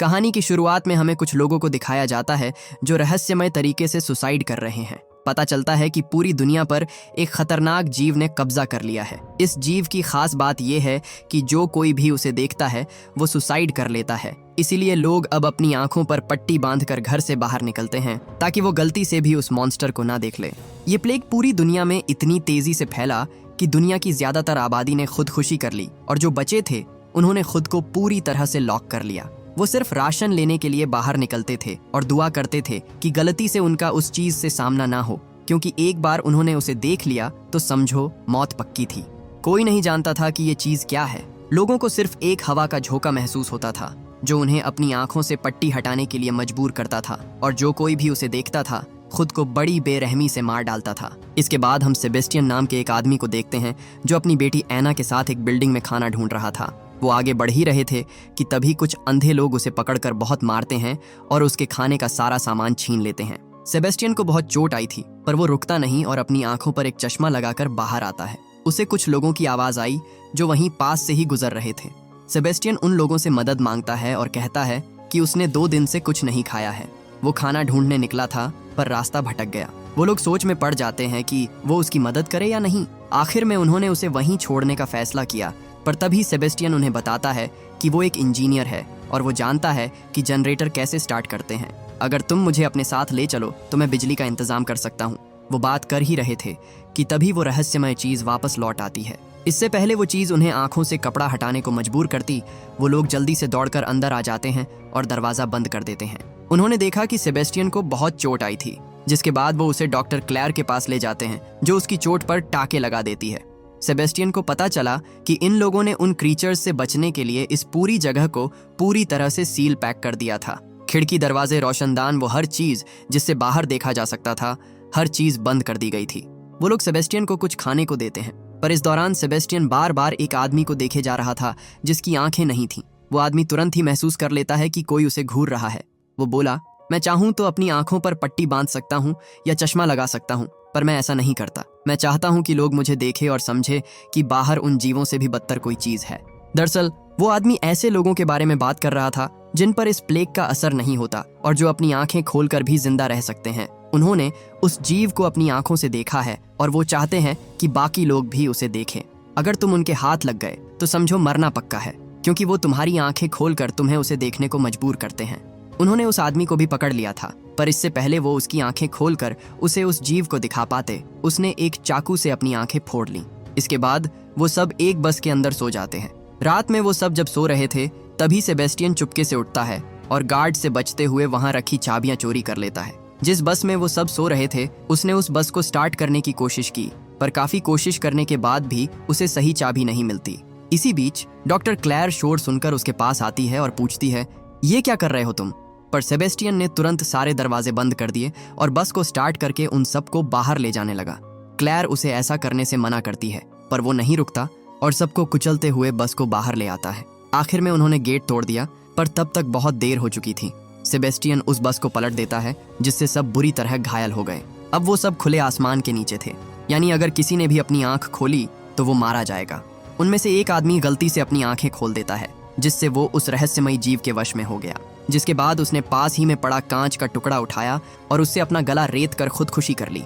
कहानी की शुरुआत में हमें कुछ लोगों को दिखाया जाता है जो रहस्यमय तरीके से सुसाइड कर रहे हैं। पता चलता है कि पूरी दुनिया पर एक खतरनाक जीव ने कब्जा कर लिया है। इस जीव की खास बात यह है कि जो कोई भी उसे देखता है वो सुसाइड कर लेता है। इसीलिए लोग अब अपनी आंखों पर पट्टी बांधकर घर से बाहर निकलते हैं ताकि वो गलती से भी उस मॉन्स्टर को ना देख ले। ये प्लेग पूरी दुनिया में इतनी तेजी से फैला कि दुनिया की ज्यादातर आबादी ने खुदकुशी कर ली और जो बचे थे उन्होंने खुद को पूरी तरह से लॉक कर लिया। वो सिर्फ राशन लेने के लिए बाहर निकलते थे और दुआ करते थे कि गलती से उनका उस चीज से सामना ना हो, क्योंकि एक बार उन्होंने उसे देख लिया तो समझो मौत पक्की थी। कोई नहीं जानता था कि ये चीज क्या है। लोगों को सिर्फ एक हवा का झोंका महसूस होता था जो उन्हें अपनी आंखों से पट्टी हटाने के लिए मजबूर करता था, और जो कोई भी उसे देखता था खुद को बड़ी बेरहमी से मार डालता था। इसके बाद हम सेबेस्टियन नाम के एक आदमी को देखते हैं जो अपनी बेटी एना के साथ एक बिल्डिंग में खाना ढूंढ रहा था। वो आगे बढ़ ही रहे थे कि तभी कुछ अंधे लोग उसे पकड़कर बहुत मारते हैं और उसके खाने का सारा सामान छीन लेते हैं। सेबेस्टियन को बहुत चोट आई थी पर वो रुकता नहीं और अपनी आंखों पर एक चश्मा लगाकर बाहर आता है। उसे कुछ लोगों की आवाज आई जो वहीं पास से ही गुजर रहे थे। सेबेस्टियन उन लोगों से मदद मांगता है और कहता है कि उसने 2 दिन से कुछ नहीं खाया है। वो खाना ढूंढने निकला था पर रास्ता भटक गया। वो लोग सोच में पड़ जाते हैं कि वो उसकी मदद करे या नहीं। आखिर में उन्होंने उसे वहीं छोड़ने का फैसला किया, पर तभी सेबेस्टियन उन्हें बताता है कि वो एक इंजीनियर है और वो जानता है कि जनरेटर कैसे स्टार्ट करते हैं। अगर तुम मुझे अपने साथ ले चलो तो मैं बिजली का इंतजाम कर सकता हूँ। वो बात कर ही रहे थे कि तभी वो रहस्यमय चीज वापस लौट आती है। इससे पहले वो चीज उन्हें आंखों से कपड़ा हटाने को मजबूर करती, वो लोग जल्दी से दौड़कर अंदर आ जाते हैं और दरवाजा बंद कर देते हैं। उन्होंने देखा कि सेबेस्टियन को बहुत चोट आई थी, जिसके बाद वो उसे डॉक्टर क्लेयर के पास ले जाते हैं जो उसकी चोट पर टाके लगा देती है। सेबेस्टियन को पता चला कि इन लोगों ने उन क्रीचर्स से बचने के लिए इस पूरी जगह को पूरी तरह से सील पैक कर दिया था। खिड़की, दरवाजे, रोशनदान, वो हर चीज जिससे बाहर देखा जा सकता था, हर चीज बंद कर दी गई थी। वो लोग सेबेस्टियन को कुछ खाने को देते हैं, पर इस दौरान सेबेस्टियन बार बार एक आदमी को देखे जा रहा था जिसकी आंखें नहीं थीं। वो आदमी तुरंत ही महसूस कर लेता है कि कोई उसे घूर रहा है। वो बोला, मैं चाहूं तो अपनी आंखों पर पट्टी बांध सकता हूं या चश्मा लगा सकता हूं, पर मैं ऐसा नहीं करता। मैं चाहता हूं कि लोग मुझे देखें और समझे कि बाहर उन जीवों से भी बदतर कोई चीज है। दरअसल वो आदमी ऐसे लोगों के बारे में बात कर रहा था जिन पर इस प्लेग का असर नहीं होता और जो अपनी आंखें खोलकर भी जिंदा रह सकते हैं। उन्होंने उस जीव को अपनी आंखों से देखा है और वो चाहते हैं कि बाकी लोग भी उसे देखें। अगर तुम उनके हाथ लग गए तो समझो मरना पक्का है, क्योंकि वो तुम्हारी आंखें खोलकर तुम्हें उसे देखने को मजबूर करते हैं। उन्होंने उस आदमी को भी पकड़ लिया था, पर इससे पहले वो उसकी आंखें खोलकर उसे उस जीव को दिखा पाते, उसने एक चाकू से अपनी आंखें फोड़ लीं। इसके बाद वो सब एक बस के अंदर सो जाते हैं। रात में वो सब जब सो रहे थे तभी सेबेस्टियन चुपके से उठता है और गार्ड से बचते हुए वहां रखी चाबियां चोरी कर लेता है। जिस बस में वो सब सो रहे थे उसने उस बस को स्टार्ट करने की कोशिश की, पर काफी कोशिश करने के बाद भी उसे सही चाबी नहीं मिलती। इसी बीच डॉक्टर क्लेयर शोर सुनकर उसके पास आती है और पूछती है, ये क्या कर रहे हो तुम? पर सेबेस्टियन ने तुरंत सारे दरवाजे बंद कर दिए और बस को स्टार्ट करके उन सबको बाहर ले जाने लगा। क्लेयर उसे ऐसा करने से मना करती है, पर वो नहीं रुकता और सबको कुचलते हुए बस को बाहर ले आता है। आखिर में उन्होंने गेट तोड़ दिया, पर तब तक बहुत देर हो चुकी थी। सेबेस्टियन उस बस को पलट देता है जिससे सब बुरी तरह घायल हो गए। अब वो सब खुले आसमान के नीचे थे, यानी अगर किसी ने भी अपनी आंख खोली तो वो मारा जाएगा। उनमें से एक आदमी गलती से अपनी आंखें खोल देता है, जिससे वो उस रहस्यमयी जीव के वश में हो गया। जिसके बाद उसने पास ही में पड़ा कांच का टुकड़ा उठाया और उससे अपना गला रेत कर खुदकुशी कर ली।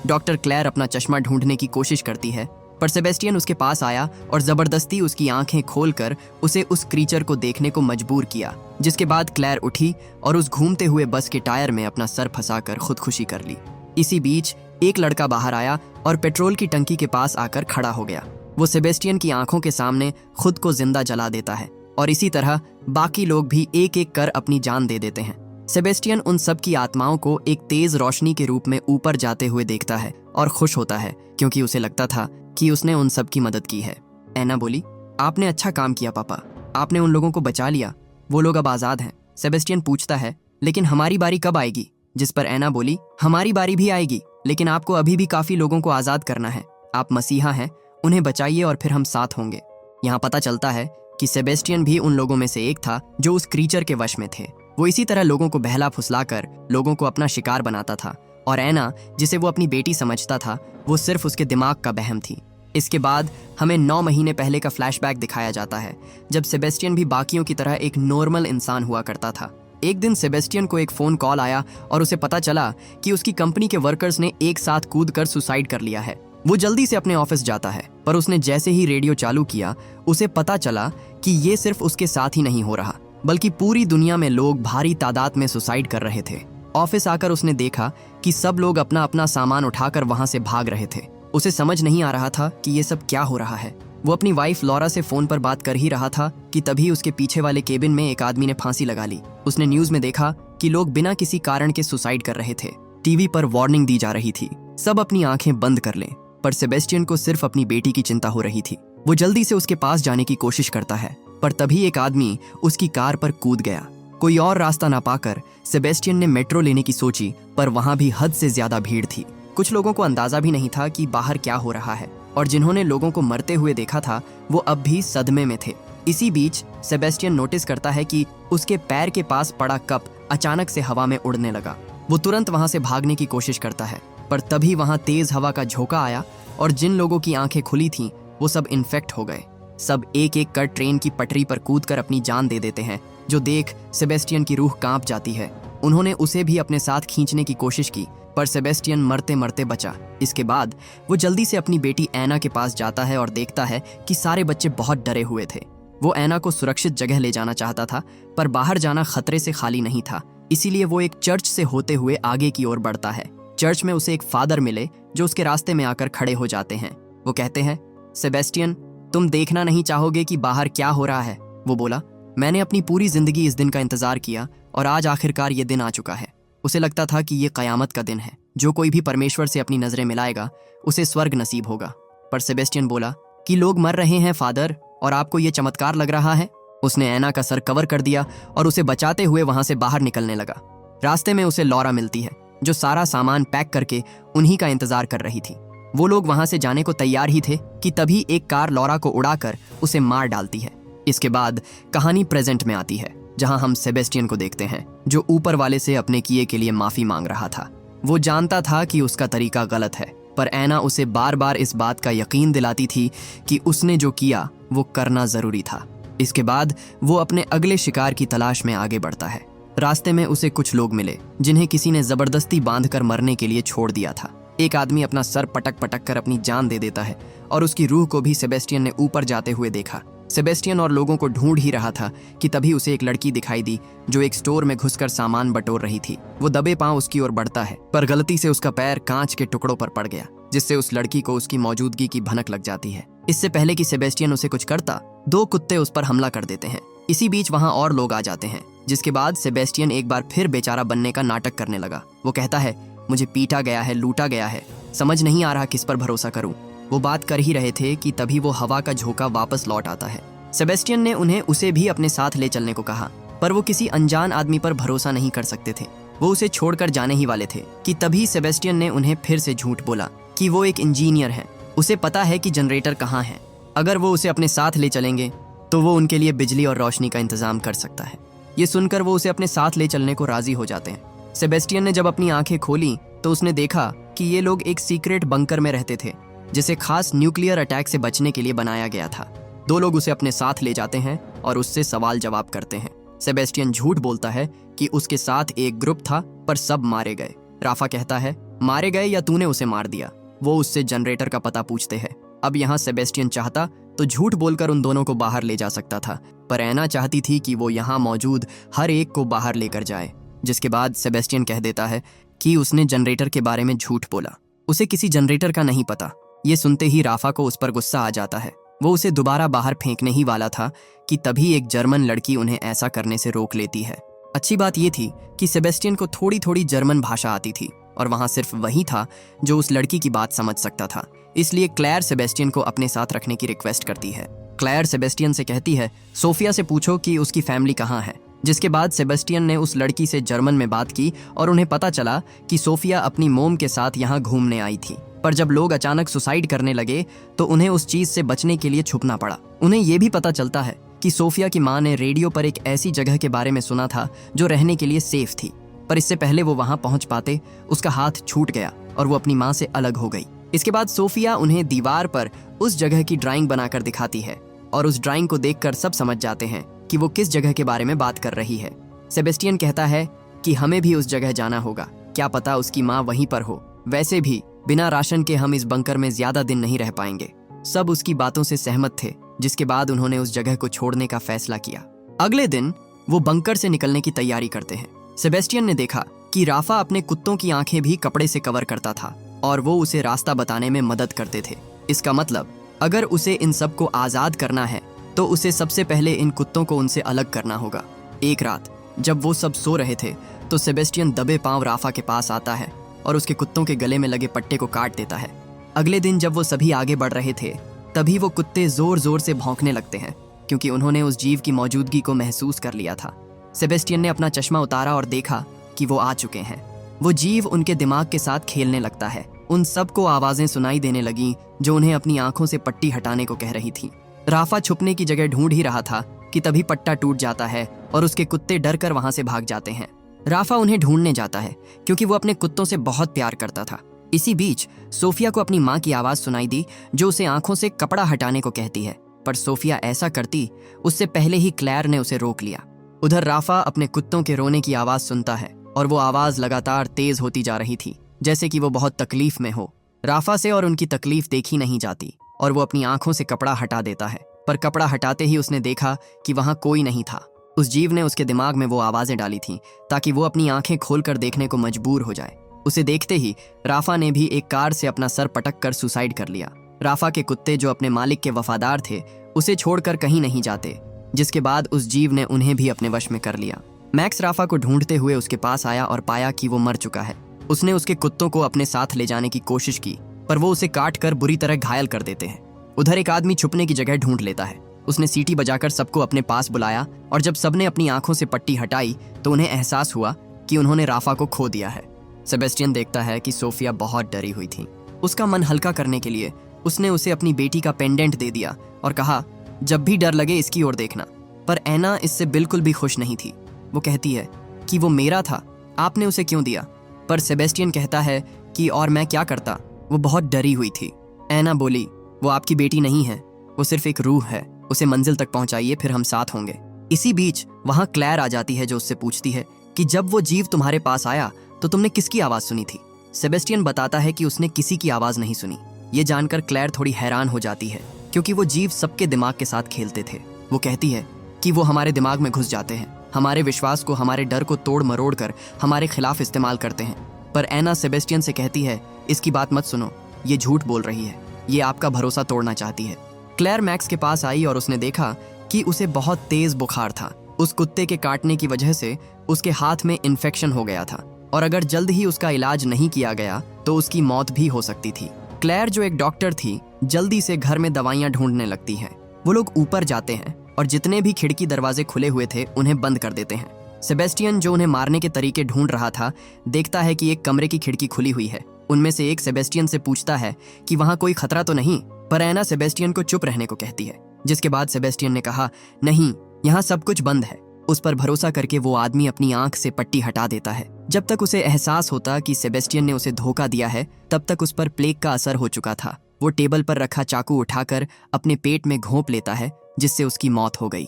डॉक्टर क्लेयर अपना चश्मा ढूंढने की कोशिश करती है, पर सेबेस्टियन उसके पास आया और जबरदस्ती उसकी आंखें खोलकर उसे उस क्रीचर को देखने को मजबूर किया। जिसके बाद क्लेयर उठी और उस घूमते हुए बस के टायर में अपना सर फंसाकर खुदकुशी कर ली। इसी बीच एक लड़का बाहर आया और पेट्रोल की टंकी के पास आकर खड़ा हो गया। वो सेबेस्टियन की आंखों के सामने खुद को जिंदा जला देता है और इसी तरह बाकी लोग भी एक एक कर अपनी जान दे देते हैं। सेबेस्टियन उन सब की आत्माओं को एक तेज रोशनी के रूप में ऊपर जाते हुए देखता है और खुश होता है, क्योंकि उसे लगता था कि उसने उन सब की मदद की है। एना बोली, आपने अच्छा काम किया पापा, आपने उन लोगों को बचा लिया, वो लोग अब आजाद हैं। सेबेस्टियन पूछता है, लेकिन हमारी बारी कब आएगी? जिस पर एना बोली, हमारी बारी भी आएगी, लेकिन आपको अभी भी काफी लोगों को आजाद करना है। आप मसीहा हैं, उन्हें बचाइए और फिर हम साथ होंगे। यहाँ पता चलता है कि सेबेस्टियन भी उन लोगों में से एक था जो उस क्रीचर के वश में थे। वो इसी तरह लोगों को बहला फुसलाकर लोगों को अपना शिकार बनाता था, और एना, जिसे वो अपनी बेटी समझता था, वो सिर्फ उसके दिमाग का बहम थी। इसके बाद हमें 9 महीने पहले का फ्लैशबैक दिखाया जाता है, जब सेबेस्टियन भी बाकियों की तरह एक नॉर्मल इंसान हुआ करता था। एक दिन सेबेस्टियन को एक फ़ोन कॉल आया और उसे पता चला कि उसकी कंपनी के वर्कर्स ने एक साथ कूदकर सुसाइड कर लिया है। वो जल्दी से अपने ऑफिस जाता है, पर उसने जैसे ही रेडियो चालू किया, उसे पता चला कि ये सिर्फ उसके साथ ही नहीं हो रहा, बल्कि पूरी दुनिया में लोग भारी तादाद में सुसाइड कर रहे थे। ऑफिस आकर उसने देखा कि सब लोग अपना अपना सामान उठाकर वहां से भाग रहे थे। उसे समझ नहीं आ रहा था कि ये सब क्या हो रहा है। वो अपनी वाइफ लॉरा से फोन पर बात कर ही रहा था कि तभी उसके पीछे वाले केबिन में एक आदमी ने फांसी लगा ली। उसने न्यूज में देखा कि लोग बिना किसी कारण के सुसाइड कर रहे थे। टीवी पर वार्निंग दी जा रही थी, सब अपनी आंखें बंद कर लें, पर सेबेस्टियन को सिर्फ अपनी बेटी की चिंता हो रही थी। वो जल्दी से उसके पास जाने की कोशिश करता है, पर तभी एक आदमी उसकी कार पर कूद गया। कोई और रास्ता ना पाकर सेबेस्टियन ने मेट्रो लेने की सोची, पर वहां भी हद से ज्यादा भीड़ थी। कुछ लोगों को अंदाजा भी नहीं था कि बाहर क्या हो रहा है, और जिन्होंने लोगों को मरते हुए देखा था वो अब भी सदमे में थे। इसी बीच सेबेस्टियन नोटिस करता है कि उसके पैर के पास पड़ा कप अचानक से हवा में उड़ने लगा। वो तुरंत वहां से भागने की कोशिश करता है, पर तभी वहां तेज हवा का झोंका आया और जिन लोगों की आंखें खुली थीं वो सब इन्फेक्ट हो गए। सब एक एक कर ट्रेन की पटरी पर कूदकर अपनी जान दे देते हैं, जो देख सेबेस्टियन की रूह कांप जाती है। उन्होंने उसे भी अपने साथ खींचने की कोशिश की, पर सेबेस्टियन मरते मरते बचा। इसके बाद वो जल्दी से अपनी बेटी एना के पास जाता है और देखता है कि सारे बच्चे बहुत डरे हुए थे। वो एना को सुरक्षित जगह ले जाना चाहता था, पर बाहर जाना खतरे से खाली नहीं था। इसीलिए वो एक चर्च से होते हुए आगे की ओर बढ़ता है। चर्च में उसे एक फादर मिले जो उसके रास्ते में आकर खड़े हो जाते हैं। वो कहते हैं, सेबेस्टियन, तुम देखना नहीं चाहोगे कि बाहर क्या हो रहा है? वो बोला, मैंने अपनी पूरी जिंदगी इस दिन का इंतजार किया और आज आखिरकार ये दिन आ चुका है। उसे लगता था कि ये कयामत का दिन है। जो कोई भी परमेश्वर से अपनी नजरें मिलाएगा उसे स्वर्ग नसीब होगा। पर सेबेस्टियन बोला कि लोग मर रहे हैं फादर, और आपको ये चमत्कार लग रहा है? उसने एना का सर कवर कर दिया और उसे बचाते हुए वहां से बाहर निकलने लगा। रास्ते में उसे लॉरा मिलती है, जो सारा सामान पैक करके उन्हीं का इंतजार कर रही थी। वो लोग वहां से जाने को तैयार ही थे कि तभी एक कार लॉरा को उड़ाकर उसे मार डालती है। इसके बाद कहानी प्रेजेंट में आती है, जहां हम सेबेस्टियन को देखते हैं, जो ऊपर वाले से अपने किए के लिए माफी मांग रहा था। वो जानता था कि उसका तरीका गलत है, पर एना उसे बार बार इस बात का यकीन दिलाती थी कि उसने जो किया वो करना जरूरी था। इसके बाद वो अपने अगले शिकार की तलाश में आगे बढ़ता है। रास्ते में उसे कुछ लोग मिले जिन्हें किसी ने जबरदस्ती बांधकर मरने के लिए छोड़ दिया था। एक आदमी अपना सर पटक पटक कर अपनी जान दे देता है और उसकी रूह को भी सेबेस्टियन ने ऊपर जाते हुए देखा। सेबेस्टियन और लोगों को ढूंढ ही रहा था कि तभी उसे एक लड़की दिखाई दी जो एक स्टोर में घुसकर सामान बटोर रही थी। वो दबे पांव उसकी ओर बढ़ता है, पर गलती से उसका पैर कांच के टुकड़ों पर पड़ गया, जिससे उस लड़की को उसकी मौजूदगी की भनक लग जाती है। इससे पहले कि सेबेस्टियन उसे कुछ करता, 2 कुत्ते उस पर हमला कर देते हैं। इसी बीच वहां और लोग आ जाते हैं, जिसके बाद सेबेस्टियन एक बार फिर बेचारा बनने का नाटक करने लगा। वो कहता है, मुझे पीटा गया है, लूटा गया है, समझ नहीं आ रहा किस पर भरोसा करूं। वो बात कर ही रहे थे कि तभी वो हवा का झोंका वापस लौट आता है। सेबेस्टियन ने उन्हें उसे भी अपने साथ ले चलने को कहा, पर वो किसी अनजान आदमी पर भरोसा नहीं कर सकते थे। वो उसे छोड़कर जाने ही वाले थे कि तभी सेबेस्टियन ने उन्हें फिर से झूठ बोला कि वो एक इंजीनियर है, उसे पता है कि जनरेटर कहाँ है। अगर वो उसे अपने साथ ले चलेंगे तो वो उनके लिए बिजली और रोशनी का इंतजाम कर सकता है। ये सुनकर वो उसे अपने साथ ले चलने को राजी हो जाते हैं। सेबेस्टियन ने जब अपनी आंखें खोली तो उसने देखा कि ये लोग एक सीक्रेट बंकर में रहते थे, जिसे खास न्यूक्लियर अटैक से बचने के लिए बनाया गया था। 2 लोग उसे अपने साथ ले जाते हैं और उससे सवाल जवाब करते हैं। सेबेस्टियन झूठ बोलता है कि उसके साथ एक ग्रुप था, पर सब मारे गए। राफा कहता है, मारे गए या तूने उसे मार दिया? वो उससे जनरेटर का पता पूछते हैं। अब यहाँ सेबेस्टियन चाहता तो झूठ बोलकर उन दोनों को बाहर ले जा सकता था, पर एना चाहती थी कि वो यहाँ मौजूद हर एक को बाहर लेकर जाए। जिसके बाद सेबेस्टियन कह देता है कि उसने जनरेटर के बारे में झूठ बोला, उसे किसी जनरेटर का नहीं पता। ये सुनते ही राफा को उस पर गुस्सा आ जाता है। वो उसे दोबारा बाहर फेंकने ही वाला था कि तभी एक जर्मन लड़की उन्हें ऐसा करने से रोक लेती है। अच्छी बात ये थी कि सेबेस्टियन को थोड़ी थोड़ी जर्मन भाषा आती थी और वहां सिर्फ वही था जो उस लड़की की बात समझ सकता था। इसलिए क्लेयर सेबेस्टियन को अपने साथ रखने की रिक्वेस्ट करती है। क्लेयर सेबेस्टियन से कहती है, सोफिया से पूछो कि उसकी फैमिली कहाँ है। जिसके बाद सेबेस्टियन ने उस लड़की से जर्मन में बात की और उन्हें पता चला कि सोफिया अपनी मोम के साथ यहाँ घूमने आई थी। पर जब लोग अचानक सुसाइड करने लगे तो उन्हें उस चीज से बचने के लिए छुपना पड़ा। उन्हें यह भी पता चलता है कि सोफिया की माँ ने रेडियो पर एक ऐसी जगह के बारे में सुना था जो रहने के लिए सेफ थी, पर इससे पहले वो वहां पहुंच पाते उसका हाथ छूट गया और वो अपनी माँ से अलग हो गई। इसके बाद सोफिया उन्हें दीवार पर उस जगह की ड्राइंग बनाकर दिखाती है और उस ड्राइंग को देखकर सब समझ जाते हैं कि वो किस जगह के बारे में बात कर रही है। सेबेस्टियन कहता है कि हमें भी उस जगह जाना होगा, क्या पता उसकी माँ वहीं पर हो। वैसे भी बिना राशन के हम इस बंकर में ज्यादा दिन नहीं रह पाएंगे। सब उसकी बातों से सहमत थे, जिसके बाद उन्होंने उस जगह को छोड़ने का फैसला किया। अगले दिन वो बंकर से निकलने की तैयारी करते हैं। सेबेस्टियन ने देखा कि राफा अपने कुत्तों की आंखें भी कपड़े से कवर करता था और वो उसे रास्ता बताने में मदद करते थे। इसका मतलब अगर उसे इन सब को आज़ाद करना है तो उसे सबसे पहले इन कुत्तों को उनसे अलग करना होगा। एक रात जब वो सब सो रहे थे तो सेबेस्टियन दबे पांव राफा के पास आता है और उसके कुत्तों के गले में लगे पट्टे को काट देता है। अगले दिन जब वो सभी आगे बढ़ रहे थे तभी वो कुत्ते जोर जोर से भौंकने लगते हैं, क्योंकि उन्होंने उस जीव की मौजूदगी को महसूस कर लिया था। सेबेस्टियन ने अपना चश्मा उतारा और देखा कि वो आ चुके हैं। वो जीव उनके दिमाग के साथ खेलने लगता है। उन सबको आवाजें सुनाई देने लगीं जो उन्हें अपनी आंखों से पट्टी हटाने को कह रही थी। राफा छुपने की जगह ढूंढ ही रहा था कि तभी पट्टा टूट जाता है और उसके कुत्ते डर कर वहां से भाग जाते हैं। राफा उन्हें ढूंढने जाता है क्योंकि वो अपने कुत्तों से बहुत प्यार करता था। इसी बीच सोफिया को अपनी माँ की आवाज सुनाई दी जो उसे आंखों से कपड़ा हटाने को कहती है, पर सोफिया ऐसा करती उससे पहले ही क्लैर ने उसे रोक लिया। उधर राफा अपने कुत्तों के रोने की आवाज सुनता है और वो आवाज लगातार तेज होती जा रही थी, जैसे कि वो बहुत तकलीफ में हो। राफा से और उनकी तकलीफ देखी नहीं जाती और वो अपनी आंखों से कपड़ा हटा देता है, पर कपड़ा हटाते ही उसने देखा कि वहां कोई नहीं था। उस जीव ने उसके दिमाग में वो आवाजें डाली थीं ताकि वो अपनी आंखें खोलकर देखने को मजबूर हो जाए। उसे देखते ही राफा ने भी एक कार से अपना सर पटक कर सुसाइड कर लिया। राफा के कुत्ते जो अपने मालिक के वफादार थे उसे छोड़कर कहीं नहीं जाते, जिसके बाद उस जीव ने उन्हें भी अपने वश में कर लिया। मैक्स राफा को ढूंढते हुए उसके पास आया और पाया कि वो मर चुका है। उसने उसके कुत्तों को अपने साथ ले जाने की कोशिश की, पर वो उसे काट कर बुरी तरह घायल कर देते हैं। उधर एक आदमी छुपने की जगह ढूंढ लेता है। उसने सीटी बजाकर सबको अपने पास बुलाया और जब सबने अपनी आंखों से पट्टी हटाई तो उन्हें एहसास हुआ कि उन्होंने राफा को खो दिया है। सेबेस्टियन देखता है कि सोफिया बहुत डरी हुई थी। उसका मन हल्का करने के लिए उसने उसे अपनी बेटी का पेंडेंट दे दिया और कहा, जब भी डर लगे इसकी ओर देखना। पर ऐना इससे बिल्कुल भी खुश नहीं थी। वो कहती है कि वो मेरा था, आपने उसे क्यों दिया? पर सेबेस्टियन कहता है कि और मैं क्या करता, वो बहुत डरी हुई थी। ऐना बोली, वो आपकी बेटी नहीं है, वो सिर्फ एक रूह है, उसे मंजिल तक पहुंचाइए, फिर हम साथ होंगे। इसी बीच वहां क्लैर आ जाती है जो उससे पूछती है कि जब वो जीव तुम्हारे पास आया तो तुमने किसकी आवाज सुनी थी? सेबेस्टियन बताता है कि उसने किसी की आवाज नहीं सुनी। ये जानकर क्लैर थोड़ी हैरान हो जाती है क्योंकि वो जीव सबके दिमाग के साथ खेलते थे। वो कहती है कि वो हमारे दिमाग में घुस जाते हैं, हमारे विश्वास को, हमारे डर को तोड़ मरोड़ कर हमारे खिलाफ इस्तेमाल करते हैं। पर ऐना सेबेस्टियन से कहती है, इसकी बात मत सुनो, ये झूठ बोल रही है, ये आपका भरोसा तोड़ना चाहती है। क्लैर मैक्स के पास आई और उसने देखा कि उसे बहुत तेज बुखार था। उस कुत्ते के काटने की वजह से उसके हाथ में इन्फेक्शन हो गया था और अगर जल्द ही उसका इलाज नहीं किया गया तो उसकी मौत भी हो सकती थी। क्लैर जो एक डॉक्टर थी जल्दी से घर में दवाइयां ढूंढने लगती हैं। वो लोग ऊपर जाते हैं और जितने भी खिड़की दरवाजे खुले हुए थे उन्हें बंद कर देते हैं। सेबेस्टियन जो उन्हें मारने के तरीके ढूंढ रहा था देखता है कि एक कमरे की खिड़की खुली हुई है। उनमें से एक सेबेस्टियन से पूछता है कि वहां कोई खतरा तो नहीं, पर ऐना सेबेस्टियन को चुप रहने को कहती है, जिसके बाद सेबेस्टियन ने कहा, नहीं, यहाँ सब कुछ बंद है। उस पर भरोसा करके वो आदमी अपनी आंख से पट्टी हटा देता है। जब तक उसे एहसास होता कि सेबेस्टियन ने उसे धोखा दिया है तब तक उस पर प्लेग का असर हो चुका था। वो टेबल पर रखा चाकू उठाकर अपने पेट में घोंप लेता है, जिससे उसकी मौत हो गई।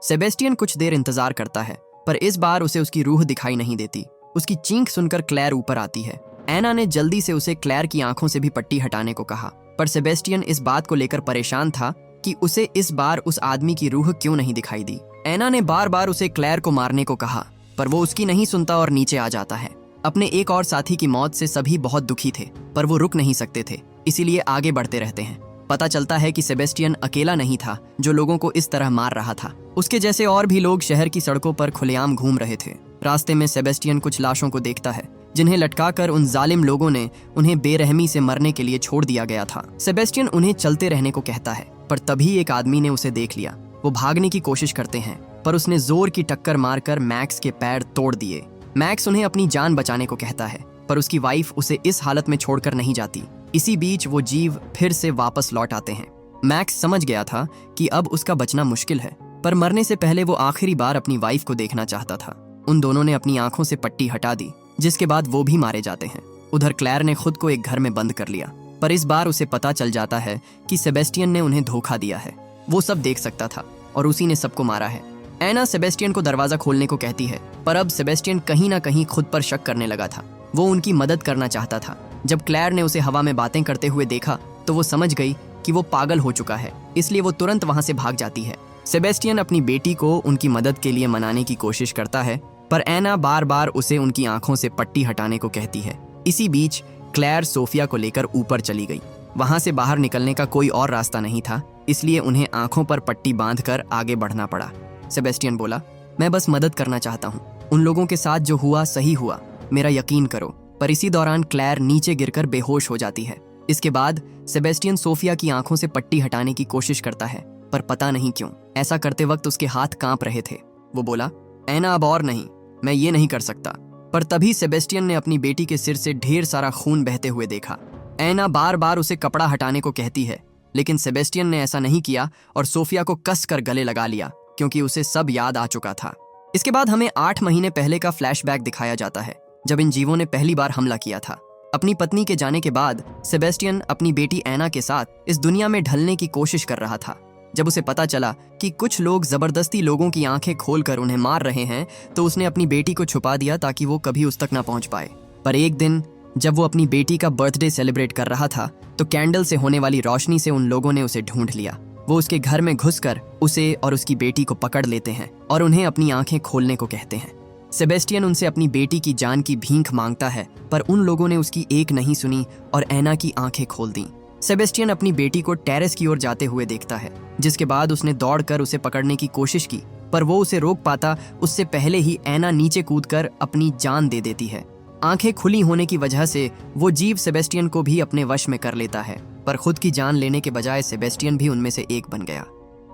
सेबेस्टियन कुछ देर इंतजार करता है, पर इस बार उसे उसकी रूह दिखाई नहीं देती। उसकी चीख सुनकर क्लैर ऊपर आती है। ऐना ने जल्दी से उसे क्लैर की आंखों से भी पट्टी हटाने को कहा, पर सेबेस्टियन इस बात को लेकर परेशान था कि उसे इस बार उस आदमी की रूह क्यों नहीं दिखाई दी। ऐना ने बार बार उसे क्लैर को मारने को कहा, पर वो उसकी नहीं सुनता और नीचे आ जाता है। अपने एक और साथी की मौत से सभी बहुत दुखी थे, पर वो रुक नहीं सकते थे, इसीलिए आगे बढ़ते रहते हैं। पता चलता है कि सेबेस्टियन अकेला नहीं था जो लोगों को इस तरह मार रहा था। उसके जैसे और भी लोग शहर की सड़कों पर खुलेआम घूम रहे थे। रास्ते में सेबेस्टियन कुछ लाशों को देखता है जिन्हें लटकाकर उन जालिम लोगों ने उन्हें बेरहमी से मरने के लिए छोड़ दिया गया था। सेबेस्टियन उन्हें चलते रहने को कहता है, पर तभी एक आदमी ने उसे देख लिया। वो भागने की कोशिश करते हैं, पर उसने जोर की टक्कर मारकर मैक्स के पैर तोड़ दिए। मैक्स उन्हें अपनी जान बचाने को कहता है, पर उसकी वाइफ उसे इस हालत में छोड़कर नहीं जाती। इसी बीच वो जीव फिर से वापस लौट आते हैं। मैक्स समझ गया था कि अब उसका बचना मुश्किल है, पर मरने से पहले वो आखिरी बार अपनी वाइफ को देखना चाहता था। उन दोनों ने अपनी आंखों से पट्टी हटा दी, जिसके बाद वो भी मारे जाते हैं। उधर क्लैर ने खुद को एक घर में बंद कर लिया, पर इस बार उसे पता चल जाता है कि सेबेस्टियन ने उन्हें धोखा दिया है। वो सब देख सकता था और उसी ने सबको मारा है। एना सेबेस्टियन को दरवाजा खोलने को कहती है, पर अब सेबेस्टियन कहीं ना कहीं खुद पर शक करने लगा था। वो उनकी मदद करना चाहता था। जब क्लेयर ने उसे हवा में बातें करते हुए देखा तो वो समझ गई कि वो पागल हो चुका है, इसलिए वो तुरंत वहां से भाग जाती है। सेबेस्टियन अपनी बेटी को उनकी मदद के लिए मनाने की कोशिश करता है, पर एना बार बार उसे उनकी आंखों से पट्टी हटाने को कहती है। इसी बीच क्लेयर सोफिया को लेकर ऊपर चली गई। वहां से बाहर निकलने का कोई और रास्ता नहीं था, इसलिए उन्हें आंखों पर पट्टी बांधकर आगे बढ़ना पड़ा। सेबेस्टियन बोला, मैं बस मदद करना चाहता हूँ। उन लोगों के साथ जो हुआ सही हुआ, मेरा यकीन करो। पर इसी दौरान क्लेयर नीचे गिरकर बेहोश हो जाती है। इसके बाद सेबेस्टियन सोफिया की आंखों से पट्टी हटाने की कोशिश करता है, पर पता नहीं क्यों ऐसा करते वक्त उसके हाथ कांप रहे थे। वो बोला, एना अब और नहीं, मैं ये नहीं कर सकता। पर तभी सेबेस्टियन ने अपनी बेटी के सिर से ढेर सारा खून बहते हुए देखा। एना बार बार उसे कपड़ा हटाने को कहती है, लेकिन सेबेस्टियन ने ऐसा नहीं किया और सोफिया को कस कर गले लगा लिया, क्योंकि उसे सब याद आ चुका था। इसके बाद हमें 8 महीने पहले का फ्लैशबैक दिखाया जाता है, जब इन जीवों ने पहली बार हमला किया था। अपनी पत्नी के जाने के बाद सेबेस्टियन अपनी बेटी एना के साथ इस दुनिया में ढलने की कोशिश कर रहा था। जब उसे पता चला कि कुछ लोग जबरदस्ती लोगों की आंखें खोलकर उन्हें मार रहे हैं, तो उसने अपनी बेटी को छुपा दिया ताकि वो कभी उस तक ना पहुंच पाए। पर एक दिन जब वो अपनी बेटी का बर्थडे सेलिब्रेट कर रहा था, तो कैंडल से होने वाली रोशनी से उन लोगों ने उसे ढूंढ लिया। वो उसके घर में घुसकर उसे और उसकी बेटी को पकड़ लेते हैं और उन्हें अपनी आंखें खोलने को कहते हैं। सेबेस्टियन उनसे अपनी बेटी की जान की भीख मांगता है, पर उन लोगों ने उसकी एक नहीं सुनी और एना की आंखें खोल दी। सेबेस्टियन अपनी बेटी को टेरेस की ओर जाते हुए देखता है, जिसके बाद उसने दौड़कर उसे पकड़ने की कोशिश की, पर वो उसे रोक पाता उससे पहले ही एना नीचे कूदकर अपनी जान दे देती है। आंखें खुली होने की वजह से वो जीव सेबेस्टियन को भी अपने वश में कर लेता है, पर खुद की जान लेने के बजाय सेबेस्टियन भी उनमें से एक बन गया।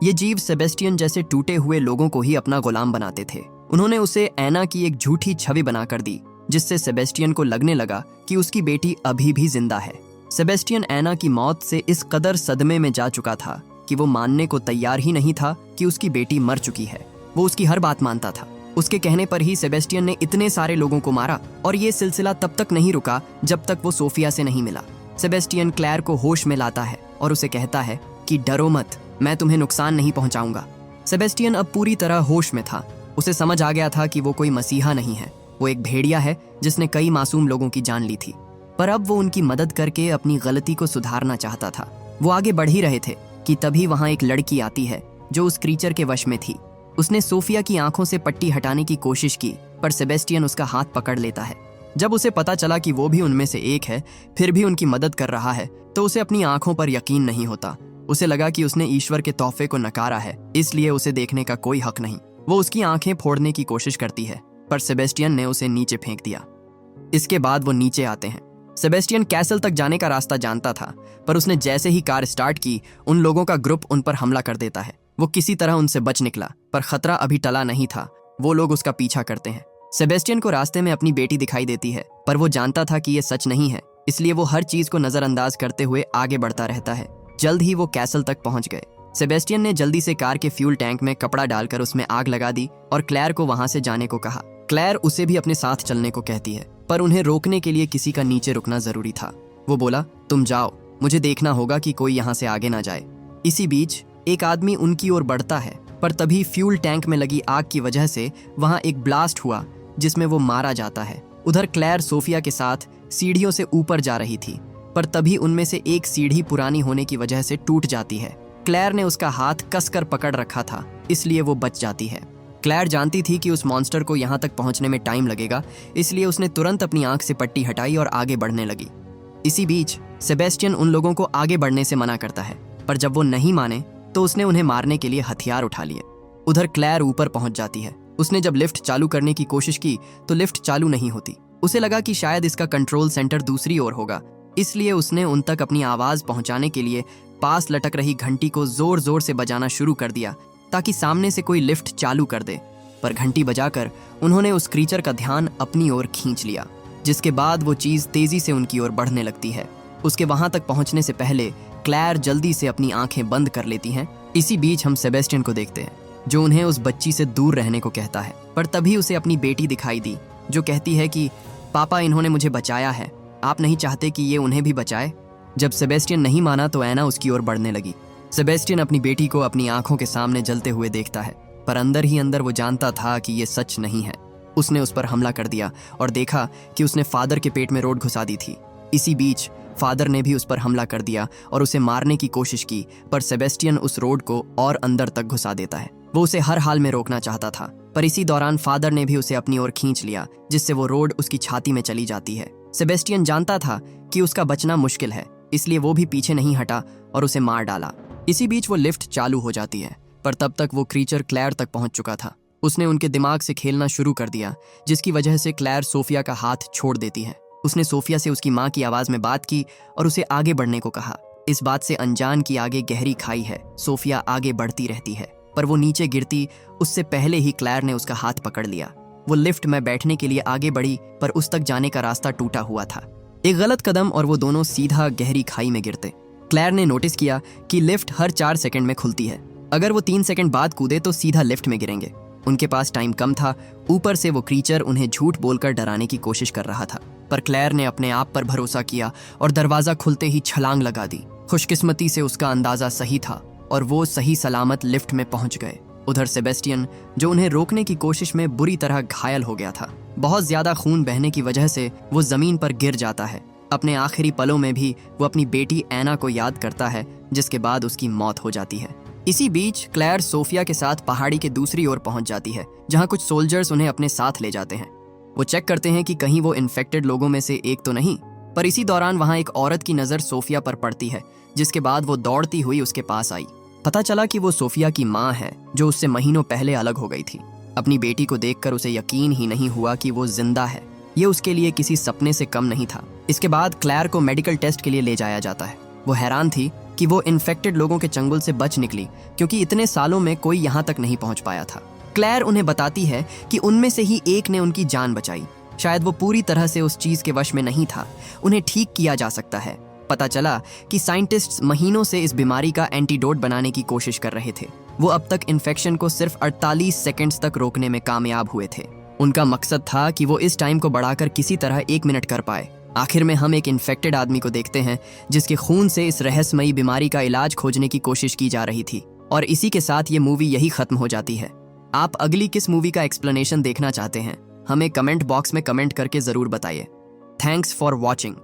ये जीव सेबेस्टियन जैसे टूटे हुए लोगों को ही अपना गुलाम बनाते थे। उन्होंने उसे एना की एक झूठी छवि बनाकर दी, जिससे सेबेस्टियन को लगने लगा कि उसकी बेटी अभी भी जिंदा है। सेबेस्टियन एना की मौत से इस कदर सदमे में जा चुका था कि वो मानने को तैयार ही नहीं था कि उसकी बेटी मर चुकी है। वो उसकी हर बात मानता था। उसके कहने पर ही सेबेस्टियन ने इतने सारे लोगों को मारा, और ये सिलसिला तब तक नहीं रुका जब तक वो सोफिया से नहीं मिला। सेबेस्टियन क्लेयर को होश में लाता है और उसे कहता है कि डरो मत, मैं तुम्हें नुकसान नहीं पहुंचाऊंगा। सेबेस्टियन अब पूरी तरह होश में था। उसे समझ आ गया था कि वो कोई मसीहा नहीं है, वो एक भेड़िया है जिसने कई मासूम लोगों की जान ली थी। पर अब वो उनकी मदद करके अपनी गलती को सुधारना चाहता था। वो आगे बढ़ ही रहे थे कि तभी वहां एक लड़की आती है जो उस क्रीचर के वश में थी। उसने सोफिया की आंखों से पट्टी हटाने की कोशिश की, पर सेबेस्टियन उसका हाथ पकड़ लेता है। जब उसे पता चला कि वो भी उनमें से एक है, फिर भी उनकी मदद कर रहा है, तो उसे अपनी आंखों पर यकीन नहीं होता। उसे लगा कि उसने ईश्वर के तोहफे को नकारा है, इसलिए उसे देखने का कोई हक नहीं। वो उसकी आंखें फोड़ने की कोशिश करती है, पर सेबेस्टियन ने उसे नीचे फेंक दिया। इसके बाद वो नीचे आते हैं। सेबेस्टियन कैसल तक जाने का रास्ता जानता था, पर उसने जैसे ही कार स्टार्ट की, उन लोगों का ग्रुप उन पर हमला कर देता है। वो किसी तरह उनसे बच निकला, पर खतरा अभी टला नहीं था। वो लोग उसका पीछा करते हैं। सेबेस्टियन को रास्ते में अपनी बेटी दिखाई देती है, पर वो जानता था कि ये सच नहीं है, इसलिए वो हर चीज को नजरअंदाज करते हुए आगे बढ़ता रहता है। जल्द ही वो कैसल तक पहुंच गए। सेबेस्टियन ने जल्दी से कार के फ्यूल टैंक में कपड़ा डालकर उसमें आग लगा दी और क्लेयर को वहां से जाने को कहा। क्लेयर उसे भी अपने साथ चलने को कहती है, पर उन्हें रोकने के लिए किसी का नीचे रुकना जरूरी था। वो बोला, तुम जाओ, मुझे देखना होगा कि कोई यहाँ से आगे ना जाए। इसी बीच एक आदमी उनकी ओर बढ़ता है, पर तभी फ्यूल टैंक में लगी आग की वजह से वहां एक ब्लास्ट हुआ, जिसमें वो मारा जाता है। उधर क्लेयर सोफिया के साथ सीढ़ियों से ऊपर जा रही थी, पर तभी उनमें से एक सीढ़ी पुरानी होने की वजह से टूट जाती है। क्लेयर ने उसका हाथ कसकर पकड़ रखा था, इसलिए वो बच जाती है। क्लेयर जानती थी कि उस मॉन्स्टर को यहाँ तक पहुँचने में टाइम लगेगा, इसलिए उसने तुरंत अपनी आंख से पट्टी हटाई और आगे बढ़ने लगी। इसी बीच सेबेस्टियन उन लोगों को आगे बढ़ने से मना करता है, पर जब वो नहीं माने तो उसने उन्हें मारने के लिए हथियार उठा लिए। उधर क्लेयर ऊपर पहुंच जाती है। उसने जब लिफ्ट चालू करने की कोशिश की तो लिफ्ट चालू नहीं होती। उसे लगा कि शायद इसका कंट्रोल सेंटर दूसरी ओर होगा, इसलिए उसने उन तक अपनी आवाज पहुंचाने के लिए पास लटक रही घंटी को जोर जोर से बजाना शुरू कर दिया, ताकि सामने से कोई लिफ्ट चालू कर दे। पर घंटी बजाकर उन्होंने उस क्रीचर का ध्यान अपनी ओर खींच लिया, जिसके बाद वो चीज तेजी से उनकी ओर बढ़ने लगती है। उसके वहां तक पहुंचने से पहले क्लेयर जल्दी से अपनी आंखें बंद कर लेती हैं। इसी बीच हम सेबेस्टियन को देखते हैं, जो उन्हें उस बच्ची से दूर रहने को कहता है। पर तभी उसे अपनी बेटी दिखाई दी, जो कहती है कि पापा, इन्होंने मुझे बचाया है, आप नहीं चाहते कि ये उन्हें भी बचाए? जब सेबेस्टियन नहीं माना तो एना उसकी ओर बढ़ने लगी। सेबेस्टियन अपनी बेटी को अपनी आंखों के सामने जलते हुए देखता है, पर अंदर ही अंदर वो जानता था कि ये सच नहीं है। उसने उस पर हमला कर दिया और देखा कि उसने फादर के पेट में रोड घुसा दी थी। इसी बीच फादर ने भी उस पर हमला कर दिया और उसे मारने की कोशिश की, पर सेबेस्टियन उस रोड को और अंदर तक घुसा देता है। वो उसे हर हाल में रोकना चाहता था, पर इसी दौरान फादर ने भी उसे अपनी ओर खींच लिया, जिससे वो रोड उसकी छाती में चली जाती है। सेबेस्टियन जानता था कि उसका बचना मुश्किल है, इसलिए वो भी पीछे नहीं हटा और उसे मार डाला। इसी बीच वो लिफ्ट चालू हो जाती है, पर तब तक वो क्रीचर क्लेयर तक पहुंच चुका था। उसने उनके दिमाग से खेलना शुरू कर दिया, जिसकी वजह से क्लेयर सोफिया का हाथ छोड़ देती है। उसने सोफिया से उसकी माँ की आवाज में बात की और उसे आगे बढ़ने को कहा। इस बात से अनजान की आगे गहरी खाई है। सोफिया आगे बढ़ती रहती है, पर वो नीचे गिरती उससे पहले ही क्लेयर ने उसका हाथ पकड़ लिया। वो लिफ्ट में बैठने के लिए आगे बढ़ी, पर उस तक जाने का रास्ता टूटा हुआ था। एक गलत कदम और वो दोनों सीधा गहरी खाई में गिरते। क्लेयर ने नोटिस किया कि लिफ्ट हर 4 सेकंड में खुलती है। अगर वो 3 सेकंड बाद कूदे तो सीधा लिफ्ट में गिरेंगे। उनके पास टाइम कम था, ऊपर से वो क्रीचर उन्हें झूठ बोलकर डराने की कोशिश कर रहा था। पर क्लेयर ने अपने आप पर भरोसा किया और दरवाजा खुलते ही छलांग लगा दी। खुशकिस्मती से उसका अंदाजा सही था और वो सही सलामत लिफ्ट में पहुंच गए। उधर सेबेस्टियन, जो उन्हें रोकने की कोशिश में बुरी तरह घायल हो गया था। बहुत ज्यादा खून बहने की वजह से वो जमीन पर गिर जाता है। अपने आखिरी पलों में भी वो अपनी बेटी एना को याद करता है, जिसके बाद उसकी मौत हो जाती है। इसी बीच क्लेयर सोफिया के साथ पहाड़ी के दूसरी ओर पहुंच जाती है, जहां कुछ सोल्जर्स उन्हें अपने साथ ले जाते हैं। वो चेक करते हैं कि कहीं वो इन्फेक्टेड लोगों में से एक तो नहीं। पर इसी दौरान वहां एक औरत की नजर सोफिया पर पड़ती है, जिसके बाद वो दौड़ती हुई उसके पास आई। पता चला कि वो सोफिया की माँ है, जो उससे महीनों पहले अलग हो गई थी। अपनी बेटी को देखकर उसे यकीन ही नहीं हुआ कि वो जिंदा है। ये उसके लिए किसी सपने से कम नहीं था। इसके बाद क्लेयर को मेडिकल टेस्ट के लिए ले जाया जाता है। वो हैरान थी कि वो इन्फेक्टेड लोगों के चंगुल से बच निकली, क्योंकि इतने सालों में कोई यहाँ तक नहीं पहुँच पाया था। क्लेयर उन्हें बताती है कि उनमें से ही एक ने उनकी जान बचाई। शायद वो पूरी तरह से उस चीज के वश में नहीं था। उन्हें ठीक किया जा सकता है। पता चला कि साइंटिस्ट्स महीनों से इस बीमारी का एंटीडोट बनाने की कोशिश कर रहे थे। वो अब तक इन्फेक्शन को सिर्फ 48 सेकंड्स तक रोकने में कामयाब हुए थे। उनका मकसद था कि वो इस टाइम को बढ़ाकर किसी तरह 1 मिनट कर पाए। आखिर में हम एक इन्फेक्टेड आदमी को देखते हैं, जिसके खून से इस रहस्यमयी बीमारी का इलाज खोजने की कोशिश की जा रही थी। और इसी के साथ ये मूवी यही खत्म हो जाती है। आप अगली किस मूवी का एक्सप्लेनेशन देखना चाहते हैं, हमें कमेंट बॉक्स में कमेंट करके जरूर बताइए। Thanks for watching.